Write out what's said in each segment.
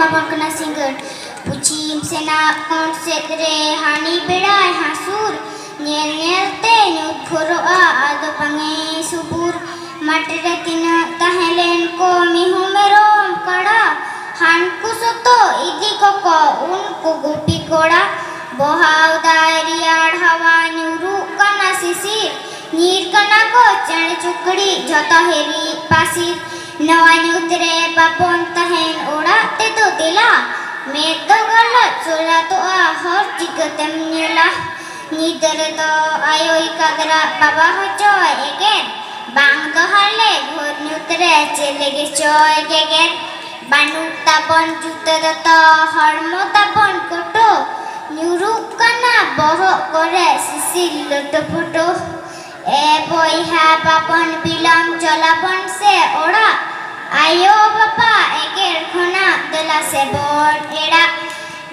mabon kena singger pucim sena konset re hani berai hasur nyel nyel te nyut phoroa ado pange subur matre tina tahelen ko mihu merom kada hanku soto idi koko unku gupi koda bohau dairiar hawa nyuru kana sisir नीर कना को चण चुकड़ी जता हेरी पासिर नवा न्यूतरे पापोन तहेन ओड़ा ते तो दिला मैं तो गलत सोला तो हर चिकतम नीला नीदरे तो आयो इकागरा बाबा हो चोय एगेन बांग तो हले घोर न्यूतरे चले गे चोय गेगेन बानु तापन जुते तो हरमो तापन कोटो न्यूरु कना बहो करे सिसिल लोटो फोटो ए बोइहा बापन बिलम जलापन से ओड़ा आयो बापा एकेर खोना दला से बोर एड़ा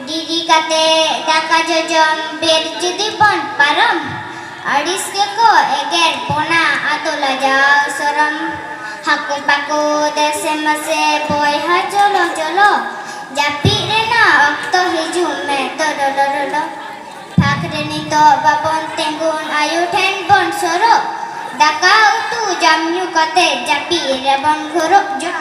दीदी काते दाका जजम बेर जुदी बन पारम अड़िस के को एकेर पोना आतोला जाओ सरम हाको पाको देसे मसे बोइहा चलो चलो जापी रेना अक्तो हिजुम में तो dough Fakre nito babon tenggun ayu ten bon soro daka utu jamyu kate japi rebon gorok jo